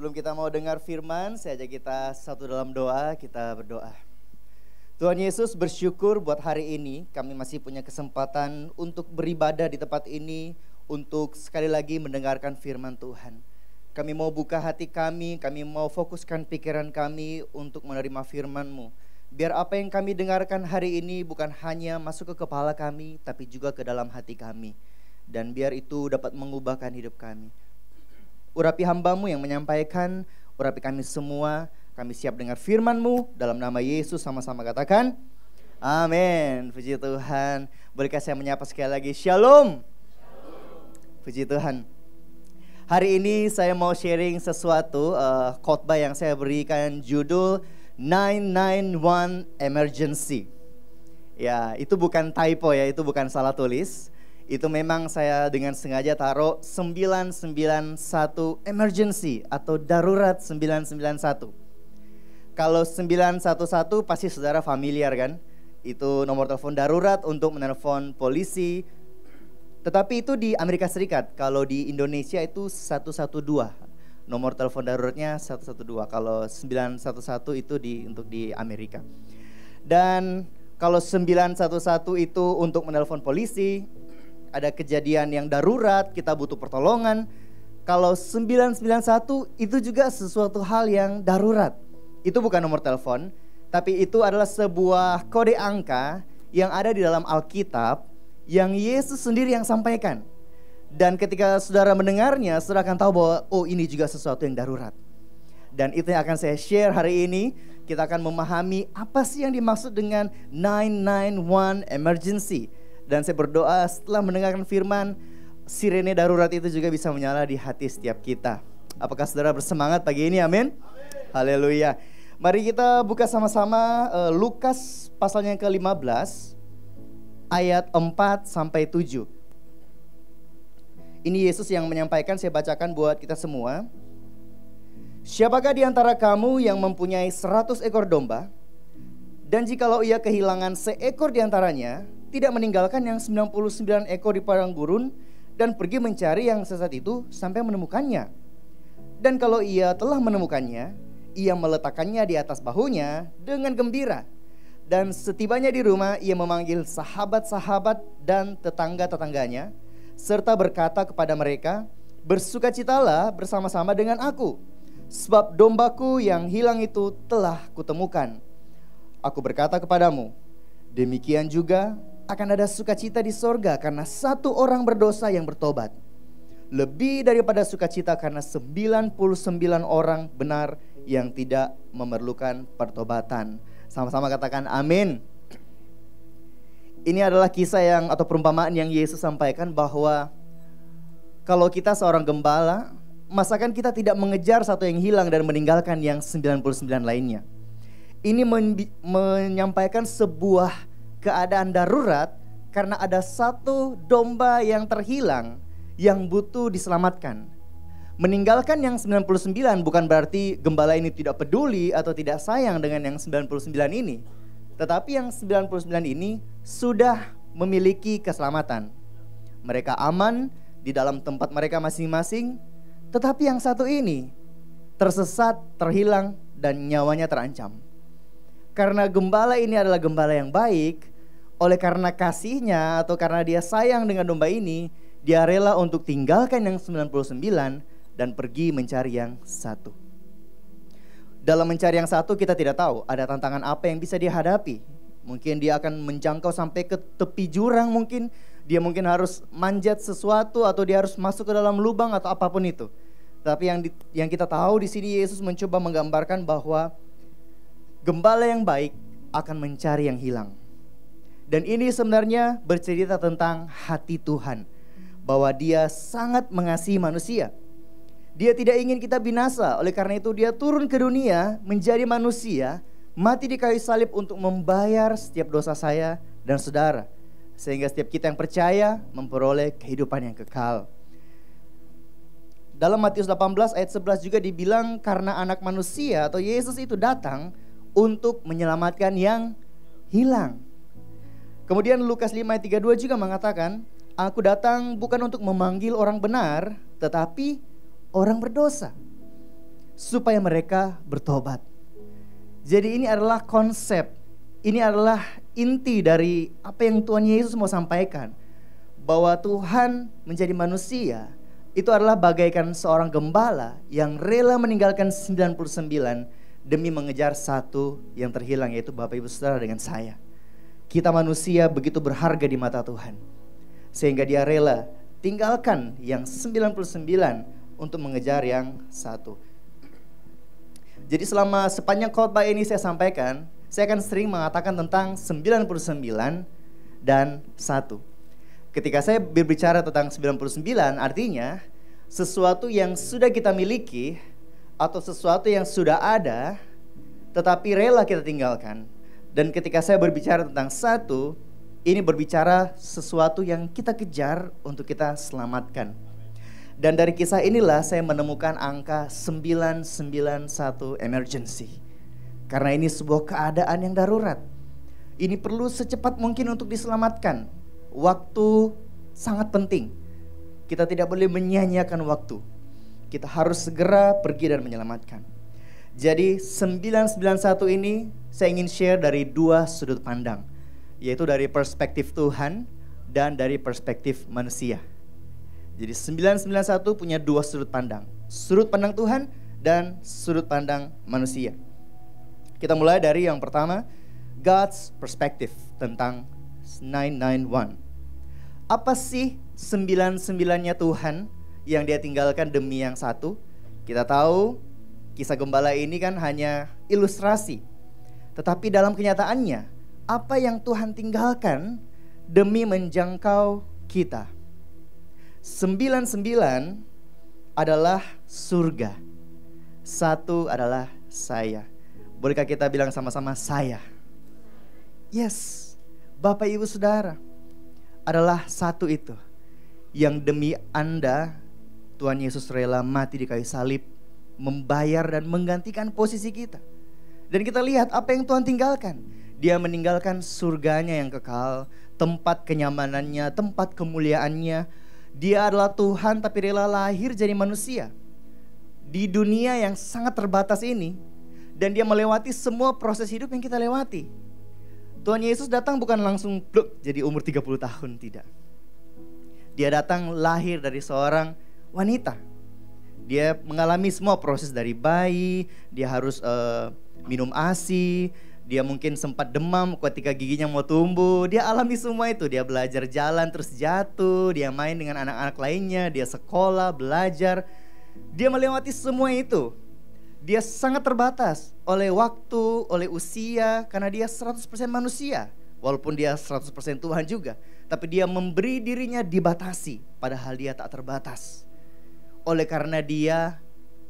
Sebelum kita mau dengar firman, saya ajak kita satu dalam doa, kita berdoa. Tuhan Yesus, bersyukur buat hari ini kami masih punya kesempatan untuk beribadah di tempat ini, untuk sekali lagi mendengarkan firman Tuhan. Kami mau buka hati kami mau fokuskan pikiran kami untuk menerima firman-Mu. Biar apa yang kami dengarkan hari ini bukan hanya masuk ke kepala kami, tapi juga ke dalam hati kami. Dan biar itu dapat mengubahkan hidup kami. Urapi hamba-Mu yang menyampaikan, urapi kami semua. Kami siap dengar firman-Mu. Dalam nama Yesus sama-sama katakan amin. Puji Tuhan. Bolehkah saya menyapa sekali lagi? Shalom. Puji Tuhan. Hari ini saya mau sharing sesuatu, khotbah yang saya berikan judul 991 Emergency. Ya, itu bukan typo ya, itu bukan salah tulis. Itu memang saya dengan sengaja taruh 991 emergency atau darurat 991. Kalau 911 pasti saudara familiar kan? Itu nomor telepon darurat untuk menelpon polisi. Tetapi itu di Amerika Serikat. Kalau di Indonesia itu 112. Nomor telepon daruratnya 112. Kalau 911 itu untuk di Amerika. Dan kalau 911 itu untuk menelpon polisi, ada kejadian yang darurat, kita butuh pertolongan. Kalau 991 itu juga sesuatu hal yang darurat. Itu bukan nomor telepon, tapi itu adalah sebuah kode angka yang ada di dalam Alkitab yang Yesus sendiri yang sampaikan. Dan ketika saudara mendengarnya, saudara akan tahu bahwa oh, ini juga sesuatu yang darurat. Dan itu yang akan saya share hari ini. Kita akan memahami apa sih yang dimaksud dengan 991 emergency. Dan saya berdoa setelah mendengarkan firman, sirene darurat itu juga bisa menyala di hati setiap kita. Apakah saudara bersemangat pagi ini? Amin. Haleluya. Mari kita buka sama-sama Lukas pasalnya yang ke-15 ayat 4-7. Ini Yesus yang menyampaikan, saya bacakan buat kita semua. Siapakah di antara kamu yang mempunyai 100 ekor domba, dan jikalau ia kehilangan seekor di antaranya, tidak meninggalkan yang 99 ekor di padang gurun dan pergi mencari yang sesat itu sampai menemukannya. Dan kalau ia telah menemukannya, ia meletakkannya di atas bahunya dengan gembira. Dan setibanya di rumah, ia memanggil sahabat-sahabat dan tetangga-tetangganya, serta berkata kepada mereka, bersukacitalah bersama-sama dengan aku, sebab dombaku yang hilang itu telah kutemukan. Aku berkata kepadamu, demikian juga akan ada sukacita di sorga karena satu orang berdosa yang bertobat, lebih daripada sukacita karena 99 orang benar yang tidak memerlukan pertobatan. Sama-sama katakan amin. Ini adalah kisah atau perumpamaan yang Yesus sampaikan bahwa kalau kita seorang gembala, masakan kita tidak mengejar satu yang hilang dan meninggalkan yang 99 lainnya. Ini menyampaikan sebuah keadaan darurat karena ada satu domba yang terhilang yang butuh diselamatkan. Meninggalkan yang 99 bukan berarti gembala ini tidak peduli atau tidak sayang dengan yang 99 ini. Tetapi yang 99 ini sudah memiliki keselamatan. Mereka aman di dalam tempat mereka masing-masing. Tetapi yang satu ini tersesat, terhilang, dan nyawanya terancam. Karena gembala ini adalah gembala yang baik, oleh karena kasihnya atau karena dia sayang dengan domba ini, dia rela untuk tinggalkan yang 99 dan pergi mencari yang satu. Dalam mencari yang satu kita tidak tahu ada tantangan apa yang bisa dia hadapi. Mungkin dia akan menjangkau sampai ke tepi jurang, mungkin dia harus manjat sesuatu, atau dia harus masuk ke dalam lubang atau apapun itu. Tapi yang kita tahu di sini Yesus mencoba menggambarkan bahwa gembala yang baik akan mencari yang hilang. Dan ini sebenarnya bercerita tentang hati Tuhan, bahwa dia sangat mengasihi manusia. Dia tidak ingin kita binasa, oleh karena itu dia turun ke dunia menjadi manusia, mati di kayu salib untuk membayar setiap dosa saya dan saudara, sehingga setiap kita yang percaya memperoleh kehidupan yang kekal. Dalam Matius 18 ayat 11 juga dibilang karena anak manusia atau Yesus itu datang untuk menyelamatkan yang hilang. Kemudian Lukas 5 ayat 32 juga mengatakan, aku datang bukan untuk memanggil orang benar, tetapi orang berdosa. supaya mereka bertobat. Jadi ini adalah konsep, ini adalah inti dari apa yang Tuhan Yesus mau sampaikan. Bahwa Tuhan menjadi manusia itu adalah bagaikan seorang gembala yang rela meninggalkan 99 demi mengejar satu yang terhilang, yaitu Bapak Ibu Saudara dengan saya. Kita manusia begitu berharga di mata Tuhan, sehingga dia rela tinggalkan yang 99 untuk mengejar yang satu. Jadi selama sepanjang khotbah ini saya sampaikan, saya akan sering mengatakan tentang 99 dan 1. Ketika saya berbicara tentang 99, artinya sesuatu yang sudah kita miliki atau sesuatu yang sudah ada tetapi rela kita tinggalkan. Dan ketika saya berbicara tentang 1, ini berbicara sesuatu yang kita kejar untuk kita selamatkan. Dan dari kisah inilah saya menemukan angka 991 emergency. Karena ini sebuah keadaan yang darurat. Ini perlu secepat mungkin untuk diselamatkan. Waktu sangat penting. Kita tidak boleh menyia-nyiakan waktu. Kita harus segera pergi dan menyelamatkan. Jadi 991 ini saya ingin share dari dua sudut pandang, yaitu dari perspektif Tuhan dan dari perspektif manusia. Jadi 991 punya dua sudut pandang. Sudut pandang Tuhan dan sudut pandang manusia. Kita mulai dari yang pertama, God's perspective tentang 991. Apa sih 99-nya Tuhan yang dia tinggalkan demi yang satu? Kita tahu kisah gembala ini kan hanya ilustrasi. Tetapi dalam kenyataannya, apa yang Tuhan tinggalkan demi menjangkau kita? 99 adalah surga. 1 adalah saya. Bolehkah kita bilang sama-sama saya? Yes, Bapak Ibu Saudara, adalah 1 itu yang demi Anda Tuhan Yesus rela mati di kayu salib, membayar dan menggantikan posisi kita. Dan kita lihat apa yang Tuhan tinggalkan. Dia meninggalkan surganya yang kekal, tempat kenyamanannya, tempat kemuliaannya. Dia adalah Tuhan tapi rela lahir jadi manusia di dunia yang sangat terbatas ini. Dan dia melewati semua proses hidup yang kita lewati. Tuhan Yesus datang bukan langsung pluk jadi umur 30 tahun, tidak. Dia datang lahir dari seorang wanita. Dia mengalami semua proses dari bayi, dia harus minum ASI, dia mungkin sempat demam ketika giginya mau tumbuh. Dia alami semua itu, dia belajar jalan terus jatuh, dia main dengan anak-anak lainnya, dia sekolah, belajar. Dia melewati semua itu. Dia sangat terbatas oleh waktu, oleh usia, karena dia 100% manusia. Walaupun dia 100% Tuhan juga, tapi dia memberi dirinya dibatasi, padahal dia tak terbatas. Oleh karena dia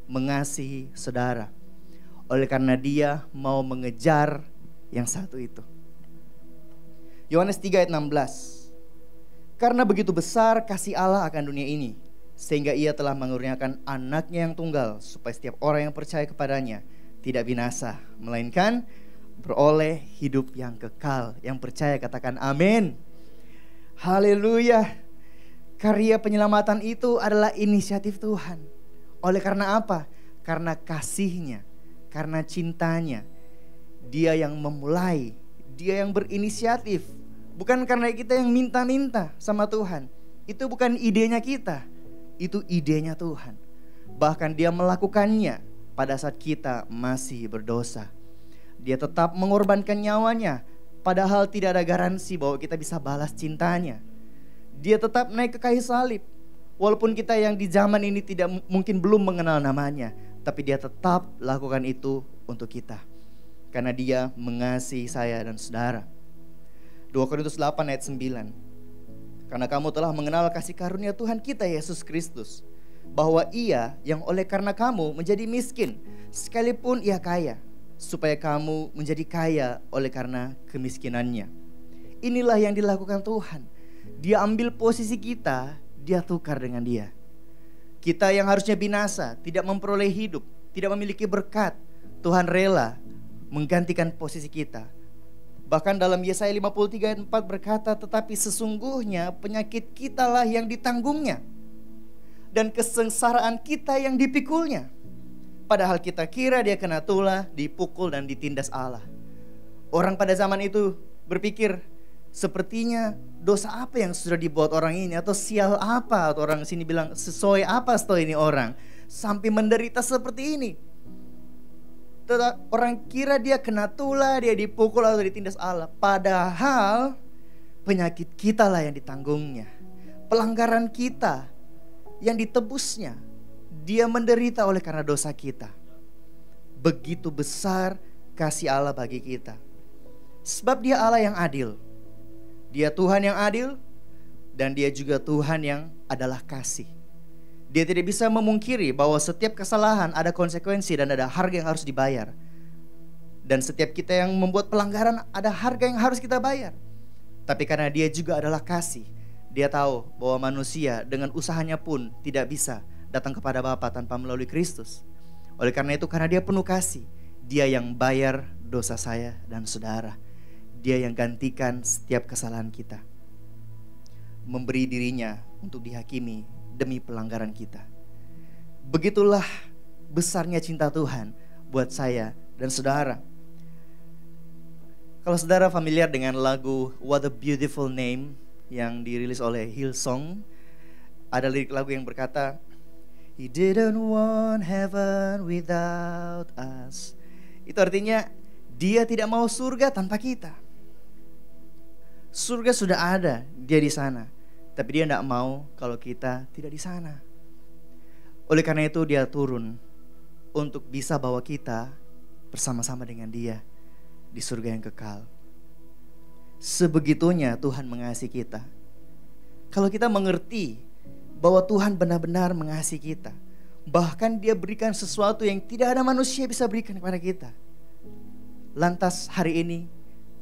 mengasihi saudara, oleh karena dia mau mengejar yang satu itu. Yohanes 3 ayat 16. Karena begitu besar kasih Allah akan dunia ini, sehingga ia telah mengurniakan anaknya yang tunggal, supaya setiap orang yang percaya kepadanya tidak binasa, melainkan beroleh hidup yang kekal. Yang percaya katakan amin. Haleluya. Karya penyelamatan itu adalah inisiatif Tuhan. Oleh karena apa? Karena kasihnya, karena cintanya. Dia yang memulai, dia yang berinisiatif. Bukan karena kita yang minta-minta sama Tuhan. Itu bukan idenya kita, itu idenya Tuhan. Bahkan dia melakukannya pada saat kita masih berdosa. Dia tetap mengorbankan nyawanya, padahal tidak ada garansi bahwa kita bisa balas cintanya. Dia tetap naik ke kayu salib, walaupun kita yang di zaman ini tidak mungkin belum mengenal namanya, tapi dia tetap lakukan itu untuk kita, karena dia mengasihi saya dan saudara. 2 Korintus 8 ayat 9. Karena kamu telah mengenal kasih karunia Tuhan kita Yesus Kristus, bahwa ia yang oleh karena kamu menjadi miskin, sekalipun ia kaya, supaya kamu menjadi kaya oleh karena kemiskinannya. Inilah yang dilakukan Tuhan. Dia ambil posisi kita, dia tukar dengan dia. Kita yang harusnya binasa, tidak memperoleh hidup, tidak memiliki berkat, Tuhan rela menggantikan posisi kita. Bahkan dalam Yesaya 53 ayat 4 berkata, tetapi sesungguhnya penyakit kitalah yang ditanggungnya, dan kesengsaraan kita yang dipikulnya. Padahal kita kira dia kena tulah, dipukul dan ditindas Allah. Orang pada zaman itu berpikir, sepertinya dosa apa yang sudah dibuat orang ini, atau sial apa, atau orang sini bilang sesuai apa setelah ini orang sampai menderita seperti ini. Orang kira dia kena tulah, dia dipukul atau ditindas Allah. Padahal penyakit kita lah yang ditanggungnya, pelanggaran kita yang ditebusnya. Dia menderita oleh karena dosa kita. Begitu besar kasih Allah bagi kita. Sebab dia Allah yang adil. Dia Tuhan yang adil. Dan dia juga Tuhan yang adalah kasih. Dia tidak bisa memungkiri bahwa setiap kesalahan ada konsekuensi dan ada harga yang harus dibayar. Dan setiap kita yang membuat pelanggaran ada harga yang harus kita bayar. Tapi karena dia juga adalah kasih, dia tahu bahwa manusia dengan usahanya pun tidak bisa datang kepada Bapa tanpa melalui Kristus. Oleh karena itu, karena dia penuh kasih, dia yang bayar dosa saya dan saudara. Dia yang gantikan setiap kesalahan kita, memberi dirinya untuk dihakimi demi pelanggaran kita. Begitulah besarnya cinta Tuhan buat saya dan saudara. Kalau saudara familiar dengan lagu What a Beautiful Name yang dirilis oleh Hillsong, ada lirik lagu yang berkata, He didn't want heaven without us. Itu artinya dia tidak mau surga tanpa kita. Surga sudah ada, dia di sana. Tapi dia tidak mau kalau kita tidak di sana. Oleh karena itu dia turun untuk bisa bawa kita bersama-sama dengan dia di surga yang kekal. Sebegitunya Tuhan mengasihi kita. Kalau kita mengerti bahwa Tuhan benar-benar mengasihi kita, bahkan dia berikan sesuatu yang tidak ada manusia bisa berikan kepada kita. Lantas hari ini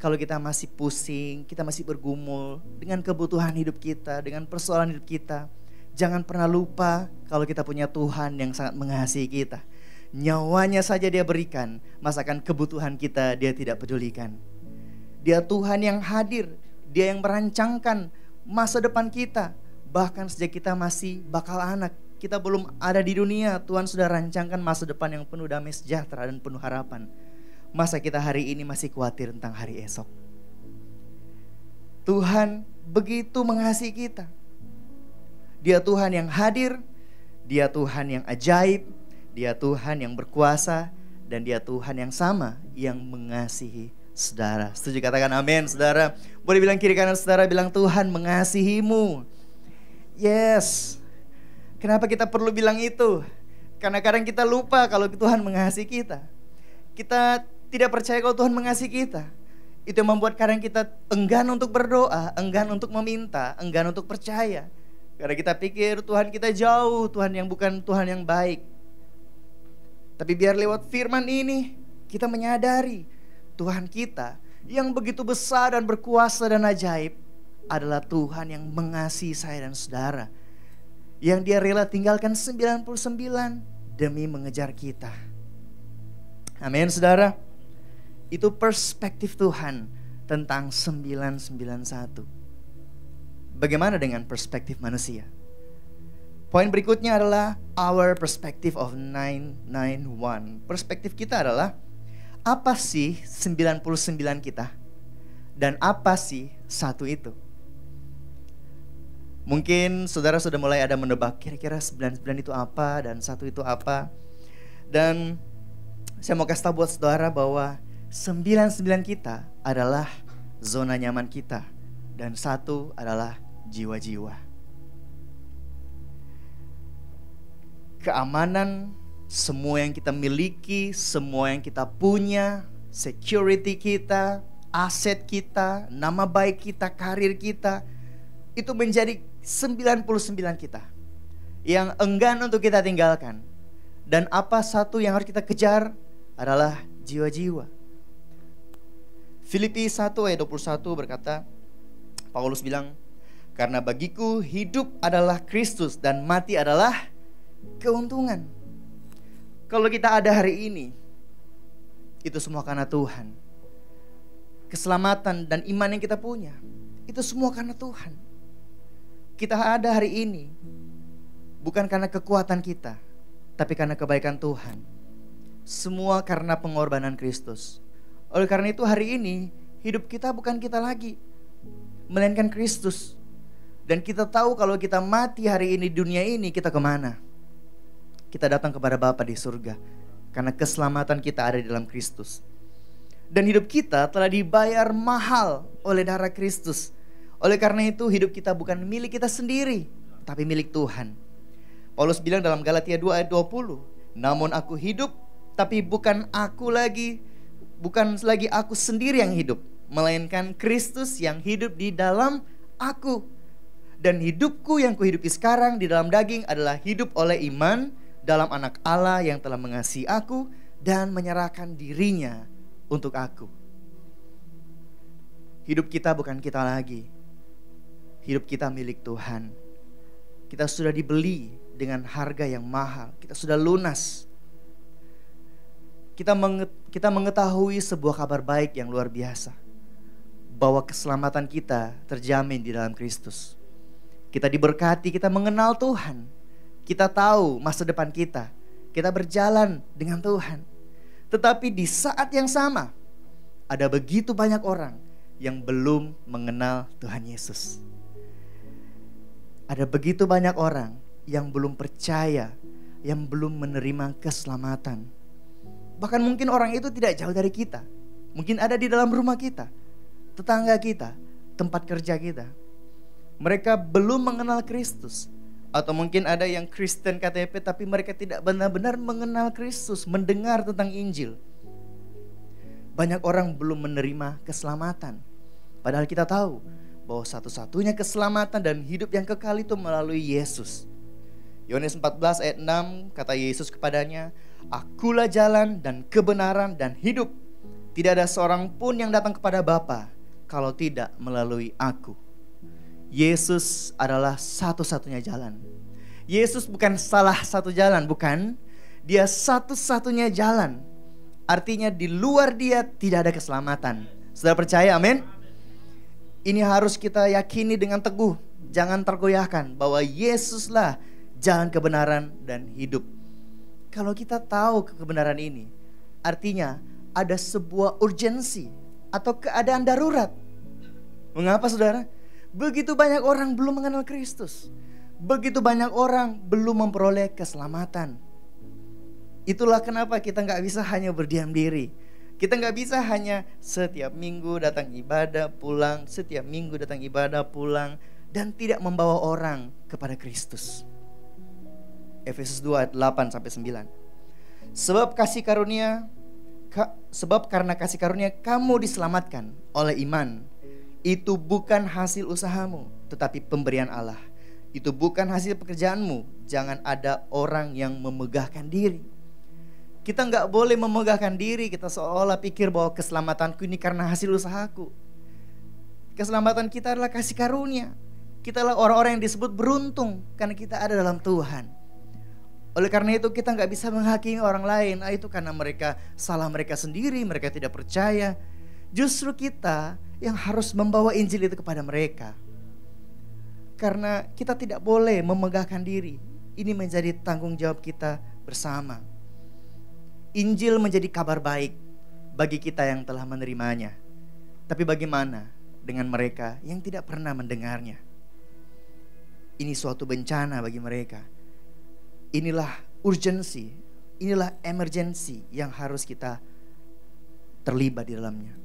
kalau kita masih pusing, kita masih bergumul dengan kebutuhan hidup kita, dengan persoalan hidup kita, jangan pernah lupa kalau kita punya Tuhan yang sangat mengasihi kita. Nyawanya saja dia berikan, masakan kebutuhan kita dia tidak pedulikan. Dia Tuhan yang hadir, dia yang merancangkan masa depan kita. Bahkan sejak kita masih bakal anak, kita belum ada di dunia, Tuhan sudah rancangkan masa depan yang penuh damai sejahtera dan penuh harapan. Masa kita hari ini masih khawatir tentang hari esok? Tuhan begitu mengasihi kita. Dia Tuhan yang hadir, dia Tuhan yang ajaib, dia Tuhan yang berkuasa, dan dia Tuhan yang sama yang mengasihi saudara. Setuju katakan amin saudara. Boleh bilang kiri kanan saudara, bilang Tuhan mengasihimu. Yes. Kenapa kita perlu bilang itu? Karena kadang kita lupa kalau Tuhan mengasihi kita. Kita tidak percaya kalau Tuhan mengasihi kita. Itu yang membuat kadang kita enggan untuk berdoa, enggan untuk meminta, enggan untuk percaya. Karena kita pikir Tuhan kita jauh, Tuhan yang bukan Tuhan yang baik. Tapi biar lewat firman ini kita menyadari Tuhan kita yang begitu besar dan berkuasa dan ajaib adalah Tuhan yang mengasihi saya dan saudara, yang dia rela tinggalkan 99 demi mengejar kita. Amin saudara. Itu perspektif Tuhan tentang 991. Bagaimana dengan perspektif manusia? Poin berikutnya adalah our perspective of 991. Perspektif kita adalah apa sih 99 kita dan apa sih satu itu? Mungkin saudara sudah mulai ada menebak kira-kira 99 itu apa dan satu itu apa. Dan saya mau kasih tahu buat saudara bahwa 99 kita adalah zona nyaman kita dan satu adalah jiwa-jiwa. Keamanan, semua yang kita miliki, semua yang kita punya, security kita, aset kita, nama baik kita, karir kita, itu menjadi 99 kita yang enggan untuk kita tinggalkan. Dan apa satu yang harus kita kejar adalah jiwa-jiwa. Filipi 1 ayat 21 berkata, Paulus bilang, karena bagiku hidup adalah Kristus dan mati adalah keuntungan. Kalau kita ada hari ini, itu semua karena Tuhan. Keselamatan dan iman yang kita punya, itu semua karena Tuhan. Kita ada hari ini bukan karena kekuatan kita, tapi karena kebaikan Tuhan. Semua karena pengorbanan Kristus. Oleh karena itu hari ini hidup kita bukan kita lagi, melainkan Kristus. Dan kita tahu kalau kita mati hari ini di dunia ini, kita kemana? Kita datang kepada Bapa di surga. Karena keselamatan kita ada di dalam Kristus. Dan hidup kita telah dibayar mahal oleh darah Kristus. Oleh karena itu hidup kita bukan milik kita sendiri, tapi milik Tuhan. Paulus bilang dalam Galatia 2 ayat 20, namun aku hidup, tapi bukan lagi aku sendiri yang hidup, melainkan Kristus yang hidup di dalam aku. Dan hidupku yang kuhidupi sekarang di dalam daging adalah hidup oleh iman dalam Anak Allah yang telah mengasihi aku dan menyerahkan dirinya untuk aku. Hidup kita bukan kita lagi. Hidup kita milik Tuhan. Kita sudah dibeli dengan harga yang mahal. Kita sudah lunas. Kita mengetahui sebuah kabar baik yang luar biasa, bahwa keselamatan kita terjamin di dalam Kristus. Kita diberkati, kita mengenal Tuhan. Kita tahu masa depan kita. Kita berjalan dengan Tuhan. Tetapi di saat yang sama, ada begitu banyak orang yang belum mengenal Tuhan Yesus. Ada begitu banyak orang yang belum percaya, yang belum menerima keselamatan. Bahkan mungkin orang itu tidak jauh dari kita. Mungkin ada di dalam rumah kita, tetangga kita, tempat kerja kita. Mereka belum mengenal Kristus. Atau mungkin ada yang Kristen KTP tapi mereka tidak benar-benar mengenal Kristus, mendengar tentang Injil. Banyak orang belum menerima keselamatan. Padahal kita tahu bahwa satu-satunya keselamatan dan hidup yang kekal itu melalui Yesus. Yohanes 14 ayat 6 kata Yesus kepadanya, Akulah jalan dan kebenaran dan hidup. Tidak ada seorang pun yang datang kepada Bapa kalau tidak melalui aku. Yesus adalah satu-satunya jalan. Yesus bukan salah satu jalan, bukan. Dia satu-satunya jalan. Artinya di luar dia tidak ada keselamatan. Saudara percaya, amin? Ini harus kita yakini dengan teguh. Jangan tergoyahkan bahwa Yesuslah jalan kebenaran dan hidup. Kalau kita tahu kebenaran ini, artinya ada sebuah urgensi atau keadaan darurat. Mengapa saudara? Begitu banyak orang belum mengenal Kristus. Begitu banyak orang belum memperoleh keselamatan. Itulah kenapa kita gak bisa hanya berdiam diri. Kita gak bisa hanya setiap minggu datang ibadah pulang, setiap minggu datang ibadah pulang, dan tidak membawa orang kepada Kristus. Efesus 2 ayat 8-9. Sebab karena kasih karunia kamu diselamatkan oleh iman. Itu bukan hasil usahamu, tetapi pemberian Allah. Itu bukan hasil pekerjaanmu. Jangan ada orang yang memegahkan diri. Kita gak boleh memegahkan diri. Kita seolah pikir bahwa keselamatanku ini karena hasil usahaku. Keselamatan kita adalah kasih karunia. Kita adalah orang-orang yang disebut beruntung karena kita ada dalam Tuhan. Oleh karena itu kita gak bisa menghakimi orang lain. Itu karena mereka salah mereka sendiri, mereka tidak percaya. Justru kita yang harus membawa Injil itu kepada mereka. Karena kita tidak boleh memegahkan diri. Ini menjadi tanggung jawab kita bersama. Injil menjadi kabar baik bagi kita yang telah menerimanya. Tapi bagaimana dengan mereka yang tidak pernah mendengarnya? Ini suatu bencana bagi mereka. Inilah urgensi, inilah emergensi yang harus kita terlibat di dalamnya.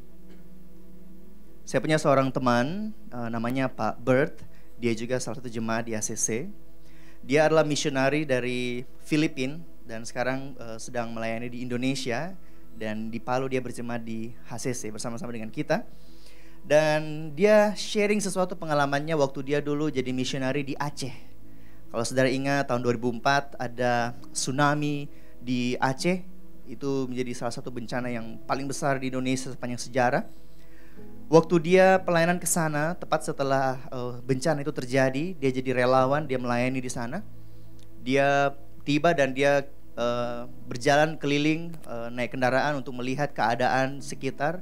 Saya punya seorang teman namanya Pak Bert. Dia juga salah satu jemaat di ACC. Dia adalah misionari dari Filipina dan sekarang sedang melayani di Indonesia. Dan di Palu dia berjemaat di HCC bersama-sama dengan kita. Dan dia sharing sesuatu pengalamannya waktu dia dulu jadi misionari di Aceh. Kalau saudara ingat tahun 2004 ada tsunami di Aceh. Itu menjadi salah satu bencana yang paling besar di Indonesia sepanjang sejarah. Waktu dia pelayanan ke sana, tepat setelah bencana itu terjadi, dia jadi relawan, dia melayani di sana. Dia tiba dan dia berjalan keliling naik kendaraan untuk melihat keadaan sekitar.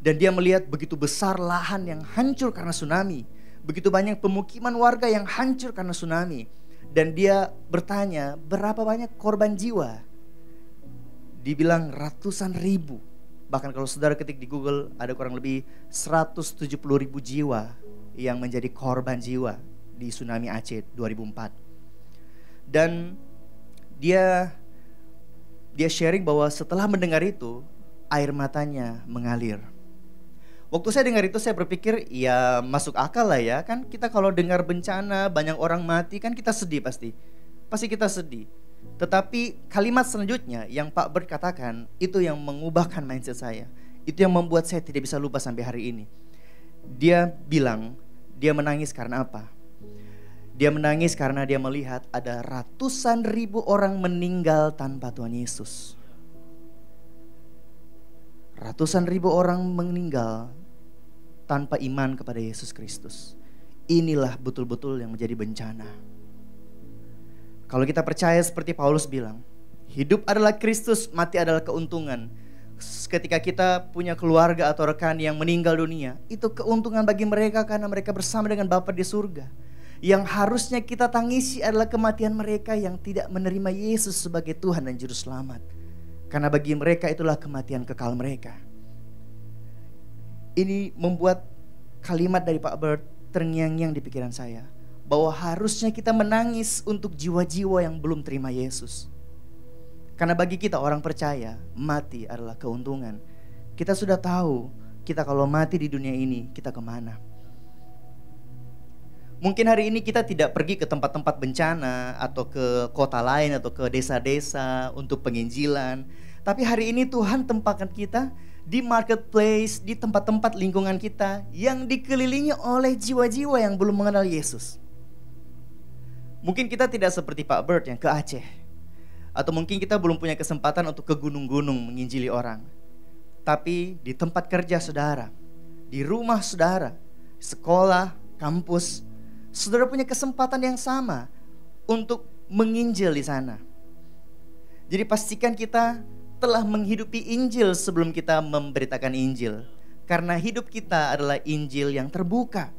Dan dia melihat begitu besar lahan yang hancur karena tsunami. Begitu banyak pemukiman warga yang hancur karena tsunami. Dan dia bertanya, berapa banyak korban jiwa dibilang ratusan ribu. Bahkan kalau saudara ketik di Google, ada kurang lebih 170 ribu jiwa yang menjadi korban jiwa di tsunami Aceh 2004. Dan dia sharing bahwa setelah mendengar itu, air matanya mengalir. Waktu saya dengar itu saya berpikir, ya masuk akal lah ya. Kan kita kalau dengar bencana, banyak orang mati, kan kita sedih pasti. Pasti kita sedih. Tetapi kalimat selanjutnya yang Pak Bert katakan, itu yang mengubahkan mindset saya. Itu yang membuat saya tidak bisa lupa sampai hari ini. Dia bilang, dia menangis karena apa? Dia menangis karena dia melihat ada ratusan ribu orang meninggal tanpa Tuhan Yesus. Ratusan ribu orang meninggal tanpa iman kepada Yesus Kristus. Inilah betul-betul yang menjadi bencana. Kalau kita percaya seperti Paulus bilang, hidup adalah Kristus, mati adalah keuntungan. Ketika kita punya keluarga atau rekan yang meninggal dunia, itu keuntungan bagi mereka karena mereka bersama dengan Bapa di surga. Yang harusnya kita tangisi adalah kematian mereka yang tidak menerima Yesus sebagai Tuhan dan Juru Selamat. Karena bagi mereka itulah kematian kekal mereka. Ini membuat kalimat dari Pak Bert terngiang-ngiang di pikiran saya. Bahwa harusnya kita menangis untuk jiwa-jiwa yang belum terima Yesus. Karena bagi kita orang percaya, mati adalah keuntungan. Kita sudah tahu, kita kalau mati di dunia ini, kita kemana. Mungkin hari ini kita tidak pergi ke tempat-tempat bencana atau ke kota lain atau ke desa-desa untuk penginjilan. Tapi hari ini Tuhan tempatkan kita di marketplace, di tempat-tempat lingkungan kita yang dikelilingi oleh jiwa-jiwa yang belum mengenal Yesus. Mungkin kita tidak seperti Pak Bert yang ke Aceh. Atau mungkin kita belum punya kesempatan untuk ke gunung-gunung menginjili orang. Tapi di tempat kerja saudara, di rumah saudara, sekolah, kampus, saudara punya kesempatan yang sama untuk menginjil di sana. Jadi pastikan kita telah menghidupi Injil sebelum kita memberitakan Injil. Karena hidup kita adalah Injil yang terbuka.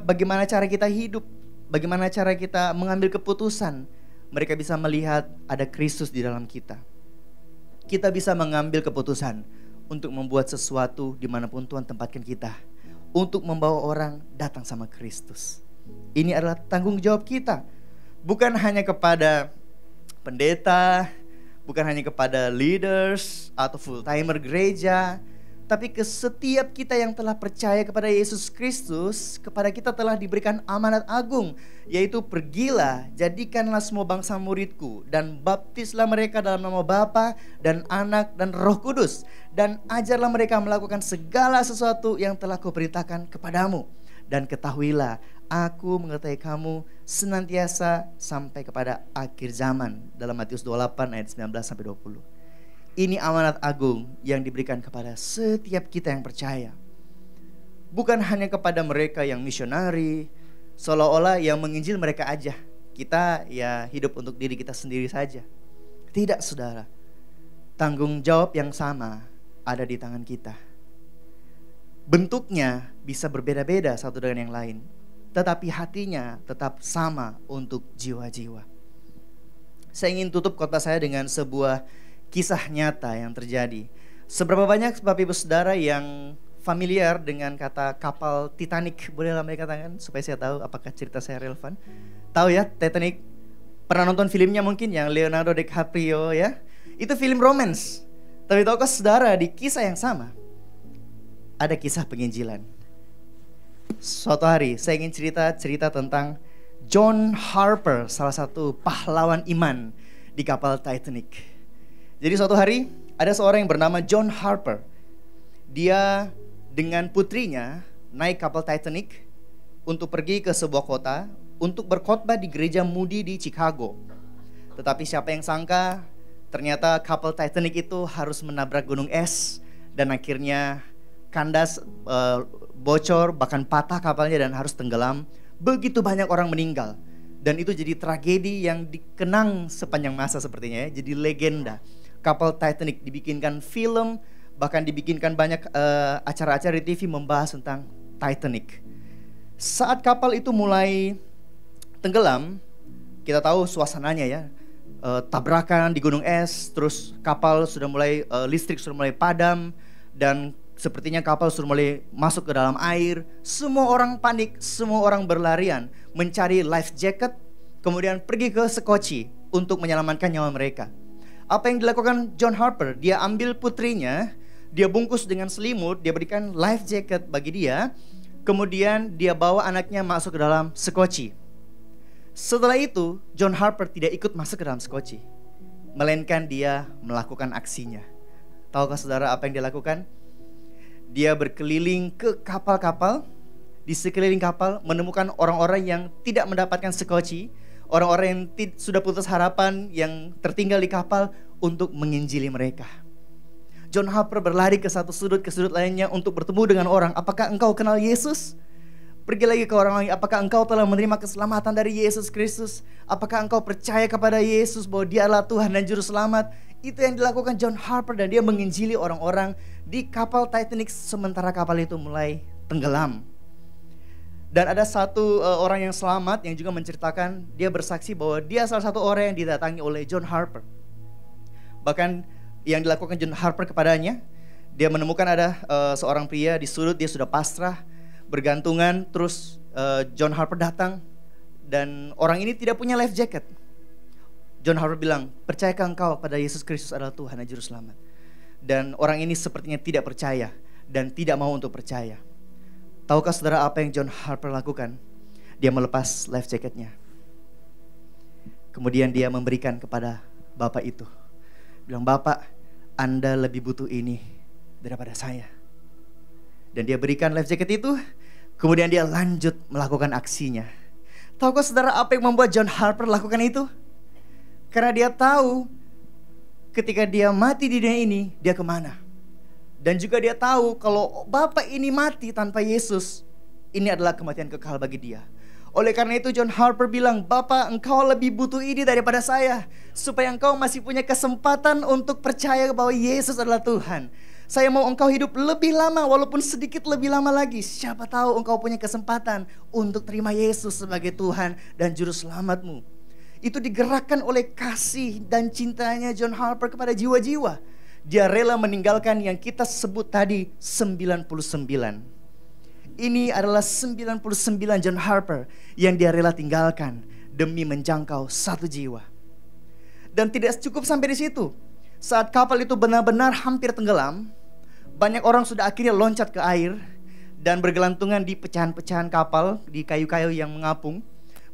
Bagaimana cara kita hidup, bagaimana cara kita mengambil keputusan, mereka bisa melihat ada Kristus di dalam kita. Kita bisa mengambil keputusan untuk membuat sesuatu dimanapun Tuhan tempatkan kita, untuk membawa orang datang sama Kristus. Ini adalah tanggung jawab kita. Bukan hanya kepada pendeta, bukan hanya kepada leaders atau full timer gereja, tapi ke setiap kita yang telah percaya kepada Yesus Kristus. Kepada kita telah diberikan amanat agung, yaitu pergilah, jadikanlah semua bangsa muridku, dan baptislah mereka dalam nama Bapa dan Anak dan Roh Kudus, dan ajarlah mereka melakukan segala sesuatu yang telah kuperintahkan kepadamu. Dan ketahuilah, aku mengetahui kamu senantiasa sampai kepada akhir zaman. Dalam Matius 28 ayat 19-20. Ini amanat agung yang diberikan kepada setiap kita yang percaya. Bukan hanya kepada mereka yang misionari, seolah-olah yang menginjil mereka aja. Kita ya hidup untuk diri kita sendiri saja. Tidak saudara. Tanggung jawab yang sama ada di tangan kita. Bentuknya bisa berbeda-beda satu dengan yang lain, tetapi hatinya tetap sama untuk jiwa-jiwa. Saya ingin tutup khotbah saya dengan sebuah kisah nyata yang terjadi. Seberapa banyak Bapak Ibu Saudara yang familiar dengan kata kapal Titanic? Bolehlah mereka katakan supaya saya tahu apakah cerita saya relevan. Tahu ya Titanic? Pernah nonton filmnya mungkin yang Leonardo DiCaprio ya? Itu film romance. Tapi tahukah saudara di kisah yang sama ada kisah penginjilan. Suatu hari saya ingin cerita tentang John Harper, salah satu pahlawan iman di kapal Titanic. Jadi suatu hari ada seorang yang bernama John Harper. Dia dengan putrinya naik kapal Titanic untuk pergi ke sebuah kota untuk berkhotbah di gereja Moody di Chicago. Tetapi siapa yang sangka ternyata kapal Titanic itu harus menabrak gunung es dan akhirnya kandas, bocor, bahkan patah kapalnya dan harus tenggelam. Begitu banyak orang meninggal. Dan itu jadi tragedi yang dikenang sepanjang masa sepertinya ya. Jadi legenda. Kapal Titanic dibikinkan film, bahkan dibikinkan banyak acara-acara di TV membahas tentang Titanic. Saat kapal itu mulai tenggelam, kita tahu suasananya ya. tabrakan di gunung es, terus kapal sudah mulai listrik sudah mulai padam, dan sepertinya kapal sudah mulai masuk ke dalam air. Semua orang panik, semua orang berlarian mencari life jacket, kemudian pergi ke Sekoci untuk menyelamatkan nyawa mereka. Apa yang dilakukan John Harper? Dia ambil putrinya, dia bungkus dengan selimut, dia berikan life jacket bagi dia, kemudian dia bawa anaknya masuk ke dalam Sekoci. Setelah itu, John Harper tidak ikut masuk ke dalam Sekoci, melainkan dia melakukan aksinya. Tahukah saudara apa yang dia lakukan? Dia berkeliling ke kapal-kapal, di sekeliling kapal menemukan orang-orang yang tidak mendapatkan Sekoci, orang-orang yang sudah putus harapan, yang tertinggal di kapal, untuk menginjili mereka. John Harper berlari ke satu sudut ke sudut lainnya untuk bertemu dengan orang. Apakah engkau kenal Yesus? Pergi lagi ke orang lain. Apakah engkau telah menerima keselamatan dari Yesus Kristus? Apakah engkau percaya kepada Yesus bahwa Dia adalah Tuhan dan Juru Selamat? Itu yang dilakukan John Harper, dan dia menginjili orang-orang di kapal Titanic sementara kapal itu mulai tenggelam. Dan ada satu orang yang selamat yang juga menceritakan, dia bersaksi bahwa dia salah satu orang yang didatangi oleh John Harper. Bahkan yang dilakukan John Harper kepadanya, dia menemukan ada seorang pria di sudut, dia sudah pasrah, bergantungan. Terus John Harper datang, dan orang ini tidak punya life jacket. John Harper bilang, percayakah engkau pada Yesus Kristus adalah Tuhan dan Juru Selamat? Dan orang ini sepertinya tidak percaya dan tidak mau untuk percaya. Tahukah saudara apa yang John Harper lakukan? Dia melepas life jacketnya, kemudian dia memberikan kepada bapak itu. Bilang, Bapak, Anda lebih butuh ini daripada saya. Dan dia berikan life jacket itu, kemudian dia lanjut melakukan aksinya. Tahukah saudara apa yang membuat John Harper lakukan itu? Karena dia tahu ketika dia mati di dunia ini, dia kemana. Dan juga dia tahu kalau Bapak ini mati tanpa Yesus, ini adalah kematian kekal bagi dia. Oleh karena itu John Harper bilang, Bapak, engkau lebih butuh ini daripada saya, supaya engkau masih punya kesempatan untuk percaya bahwa Yesus adalah Tuhan. Saya mau engkau hidup lebih lama, walaupun sedikit lebih lama lagi. Siapa tahu engkau punya kesempatan untuk terima Yesus sebagai Tuhan dan Juru Selamatmu. Itu digerakkan oleh kasih dan cintanya John Harper kepada jiwa-jiwa. Dia rela meninggalkan yang kita sebut tadi 99. Ini adalah 99 John Harper yang dia rela tinggalkan demi menjangkau satu jiwa. Dan tidak cukup sampai di situ. Saat kapal itu benar-benar hampir tenggelam, banyak orang sudah akhirnya loncat ke air dan bergelantungan di pecahan-pecahan kapal, di kayu-kayu yang mengapung,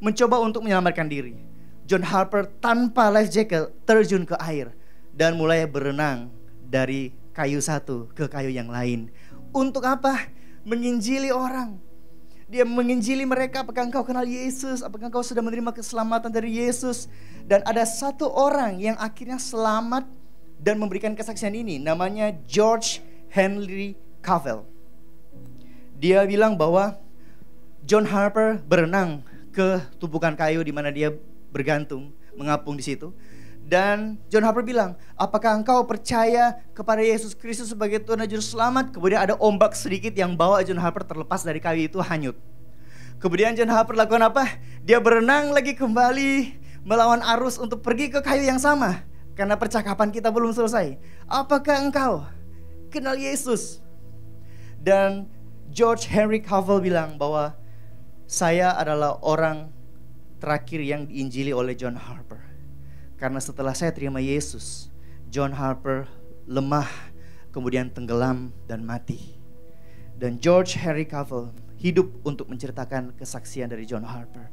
mencoba untuk menyelamatkan diri. John Harper tanpa life jacket terjun ke air dan mulai berenang dari kayu satu ke kayu yang lain. Untuk apa? Menginjili orang. Dia menginjili mereka. Apakah engkau kenal Yesus? Apakah engkau sudah menerima keselamatan dari Yesus? Dan ada satu orang yang akhirnya selamat dan memberikan kesaksian ini. Namanya George Henry Cavell. Dia bilang bahwa John Harper berenang ke tumpukan kayu di mana dia bergantung, mengapung di situ. Dan John Harper bilang, apakah engkau percaya kepada Yesus Kristus sebagai Tuhan dan Juru Selamat? Kemudian ada ombak sedikit yang bawa John Harper terlepas dari kayu itu, hanyut. Kemudian John Harper lakukan apa? Dia berenang lagi kembali melawan arus untuk pergi ke kayu yang sama. Karena percakapan kita belum selesai. Apakah engkau kenal Yesus? Dan George Henry Cavell bilang bahwa saya adalah orang terakhir yang diinjili oleh John Harper. Karena setelah saya terima Yesus, John Harper lemah, kemudian tenggelam dan mati. Dan George Henry Cavell hidup untuk menceritakan kesaksian dari John Harper.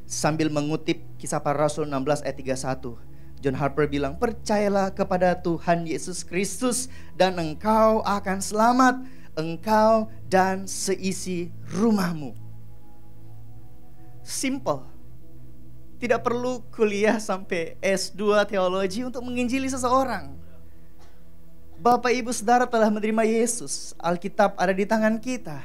Sambil mengutip Kisah Para Rasul 16 ayat 31, John Harper bilang, percayalah kepada Tuhan Yesus Kristus dan engkau akan selamat, engkau dan seisi rumahmu. Simple. Tidak perlu kuliah sampai S2 teologi untuk menginjili seseorang. Bapak ibu saudara telah menerima Yesus. Alkitab ada di tangan kita.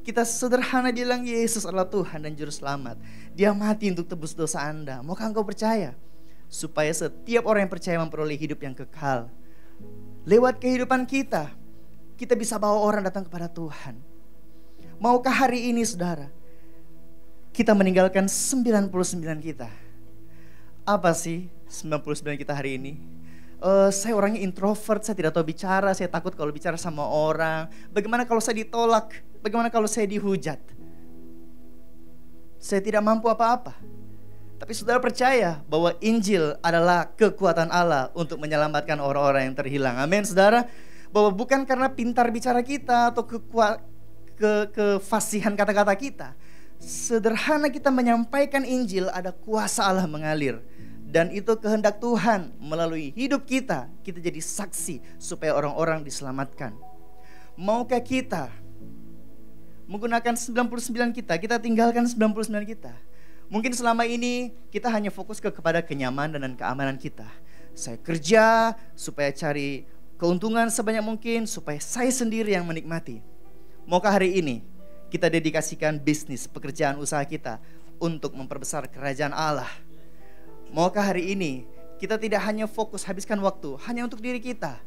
Kita sederhana bilang Yesus adalah Tuhan dan Juru Selamat. Dia mati untuk tebus dosa Anda. Maukah engkau percaya? Supaya setiap orang yang percaya memperoleh hidup yang kekal. Lewat kehidupan kita, kita bisa bawa orang datang kepada Tuhan. Maukah hari ini saudara, kita meninggalkan 99 kita? Apa sih 99 kita hari ini? Saya orangnya introvert, saya tidak tahu bicara, saya takut kalau bicara sama orang. Bagaimana kalau saya ditolak? Bagaimana kalau saya dihujat? Saya tidak mampu apa-apa. Tapi saudara percaya bahwa Injil adalah kekuatan Allah untuk menyelamatkan orang-orang yang terhilang. Amin, saudara. Bahwa bukan karena pintar bicara kita atau kefasihan kata-kata kita. Sederhana kita menyampaikan Injil, ada kuasa Allah mengalir. Dan itu kehendak Tuhan, melalui hidup kita jadi saksi supaya orang-orang diselamatkan. Maukah kita menggunakan 99 kita tinggalkan 99 kita? Mungkin selama ini kita hanya fokus kepada kenyamanan dan keamanan kita. Saya kerja supaya cari keuntungan sebanyak mungkin, supaya saya sendiri yang menikmati. Maukah hari ini kita dedikasikan bisnis, pekerjaan usaha kita untuk memperbesar kerajaan Allah? Maukah hari ini kita tidak hanya fokus habiskan waktu hanya untuk diri kita,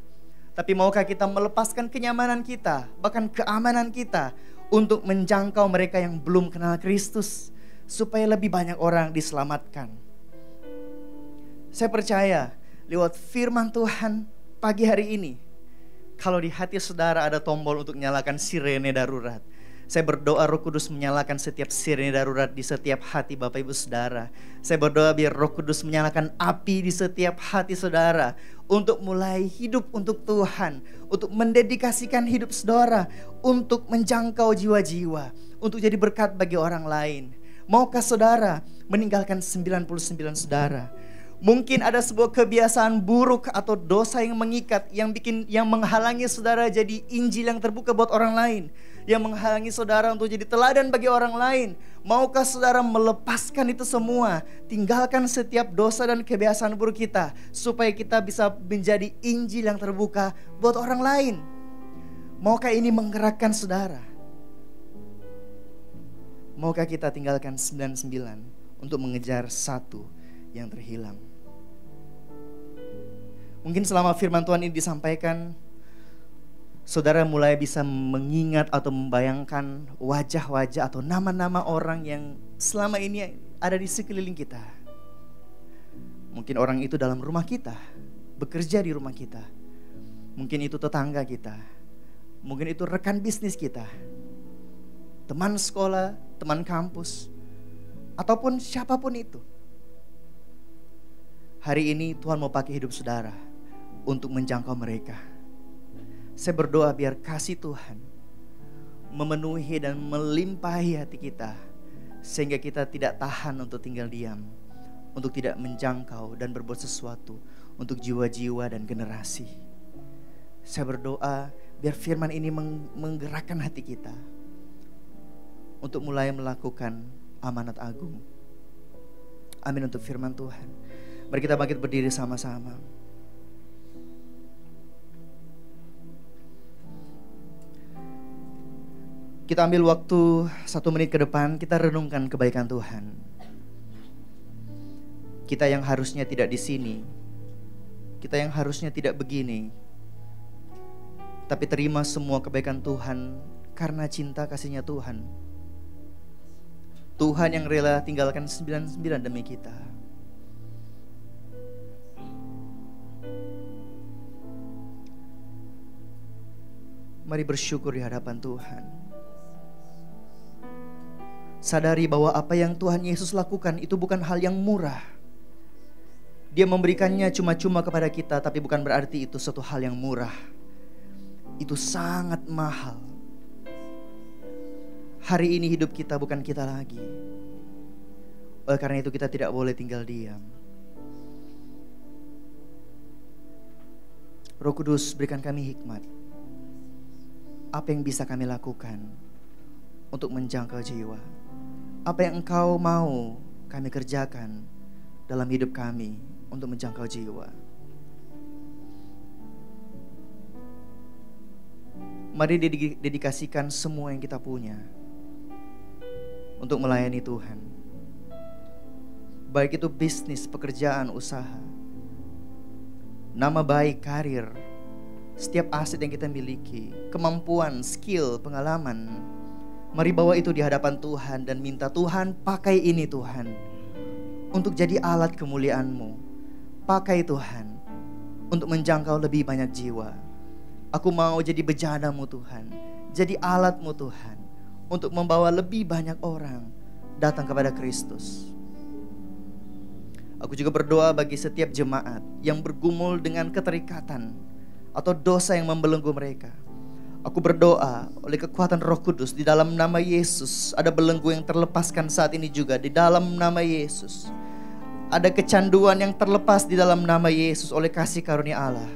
tapi maukah kita melepaskan kenyamanan kita, bahkan keamanan kita, untuk menjangkau mereka yang belum kenal Kristus, supaya lebih banyak orang diselamatkan? Saya percaya lewat firman Tuhan pagi hari ini, kalau di hati saudara ada tombol untuk nyalakan sirene darurat, saya berdoa Roh Kudus menyalakan setiap sirene darurat di setiap hati Bapak Ibu Saudara. Saya berdoa biar Roh Kudus menyalakan api di setiap hati saudara, untuk mulai hidup untuk Tuhan, untuk mendedikasikan hidup saudara, untuk menjangkau jiwa-jiwa, untuk jadi berkat bagi orang lain. Maukah saudara meninggalkan 99 saudara? Mungkin ada sebuah kebiasaan buruk atau dosa yang mengikat, yang menghalangi saudara jadi Injil yang terbuka buat orang lain, yang menghalangi saudara untuk jadi teladan bagi orang lain. Maukah saudara melepaskan itu semua, tinggalkan setiap dosa dan kebiasaan buruk kita, supaya kita bisa menjadi Injil yang terbuka buat orang lain? Maukah ini menggerakkan saudara? Maukah kita tinggalkan 99 untuk mengejar satu yang terhilang? Mungkin selama firman Tuhan ini disampaikan, saudara mulai bisa mengingat atau membayangkan wajah-wajah atau nama-nama orang yang selama ini ada di sekeliling kita. Mungkin orang itu dalam rumah kita, bekerja di rumah kita. Mungkin itu tetangga kita. Mungkin itu rekan bisnis kita, teman sekolah, teman kampus, ataupun siapapun itu. Hari ini Tuhan mau pakai hidup saudara untuk menjangkau mereka. Saya berdoa biar kasih Tuhan memenuhi dan melimpahi hati kita, sehingga kita tidak tahan untuk tinggal diam, untuk tidak menjangkau dan berbuat sesuatu untuk jiwa-jiwa dan generasi. Saya berdoa biar firman ini menggerakkan hati kita untuk mulai melakukan amanat agung. Amin untuk firman Tuhan. Mari kita bangkit berdiri sama-sama. Kita ambil waktu 1 menit ke depan, kita renungkan kebaikan Tuhan. Kita yang harusnya tidak di sini, kita yang harusnya tidak begini, tapi terima semua kebaikan Tuhan karena cinta kasihnya Tuhan. Tuhan yang rela tinggalkan 99 demi kita. Mari bersyukur di hadapan Tuhan. Sadari bahwa apa yang Tuhan Yesus lakukan itu bukan hal yang murah. Dia memberikannya cuma-cuma kepada kita, tapi bukan berarti itu suatu hal yang murah. Itu sangat mahal. Hari ini hidup kita bukan kita lagi. Oleh karena itu kita tidak boleh tinggal diam. Roh Kudus, berikan kami hikmat. Apa yang bisa kami lakukan untuk menjangkau jiwa? Apa yang Engkau mau kami kerjakan dalam hidup kami untuk menjangkau jiwa? Mari dedikasikan semua yang kita punya untuk melayani Tuhan. Baik itu bisnis, pekerjaan, usaha, nama baik, karir, setiap aset yang kita miliki, kemampuan, skill, pengalaman. Mari bawa itu di hadapan Tuhan dan minta Tuhan pakai ini Tuhan untuk jadi alat kemuliaan-Mu. Pakai Tuhan untuk menjangkau lebih banyak jiwa. Aku mau jadi bejana-Mu Tuhan, jadi alat-Mu Tuhan, untuk membawa lebih banyak orang datang kepada Kristus. Aku juga berdoa bagi setiap jemaat yang bergumul dengan keterikatan atau dosa yang membelenggu mereka. Aku berdoa oleh kekuatan Roh Kudus di dalam nama Yesus. Ada belenggu yang terlepaskan saat ini juga di dalam nama Yesus. Ada kecanduan yang terlepas di dalam nama Yesus oleh kasih karunia Allah.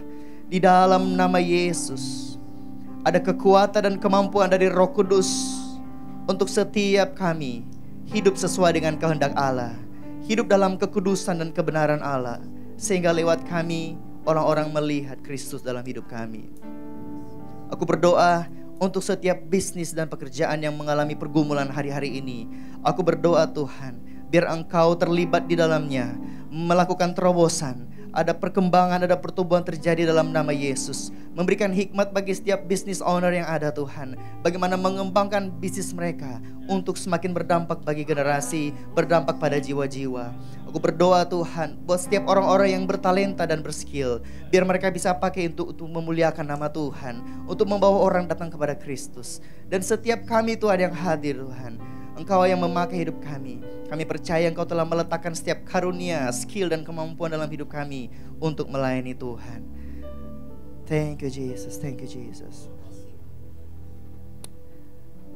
Di dalam nama Yesus ada kekuatan dan kemampuan dari Roh Kudus untuk setiap kami hidup sesuai dengan kehendak Allah, hidup dalam kekudusan dan kebenaran Allah, sehingga lewat kami orang-orang melihat Kristus dalam hidup kami. Aku berdoa untuk setiap bisnis dan pekerjaan yang mengalami pergumulan hari-hari ini. Aku berdoa Tuhan, biar Engkau terlibat di dalamnya, melakukan terobosan, ada perkembangan, ada pertumbuhan terjadi dalam nama Yesus. Memberikan hikmat bagi setiap business owner yang ada Tuhan, bagaimana mengembangkan bisnis mereka untuk semakin berdampak bagi generasi, berdampak pada jiwa-jiwa. Aku berdoa Tuhan buat setiap orang-orang yang bertalenta dan berskill, biar mereka bisa pakai untuk memuliakan nama Tuhan, untuk membawa orang datang kepada Kristus. Dan setiap kami Tuhan yang hadir Tuhan, Engkau yang memakai hidup kami. Kami percaya Engkau telah meletakkan setiap karunia, skill dan kemampuan dalam hidup kami untuk melayani Tuhan. Thank you Jesus, thank you Jesus.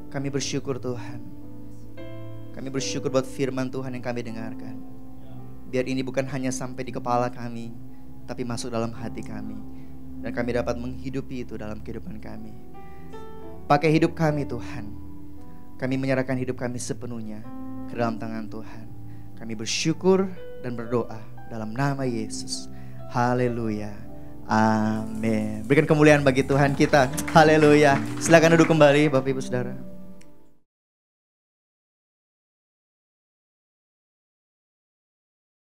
Kami bersyukur Tuhan. Kami bersyukur buat firman Tuhan yang kami dengarkan. Biar ini bukan hanya sampai di kepala kami, tapi masuk dalam hati kami. Dan kami dapat menghidupi itu dalam kehidupan kami. Pakai hidup kami Tuhan. Kami menyerahkan hidup kami sepenuhnya ke dalam tangan Tuhan. Kami bersyukur dan berdoa dalam nama Yesus. Haleluya. Amin. Berikan kemuliaan bagi Tuhan kita. Haleluya. Silakan duduk kembali Bapak Ibu Saudara.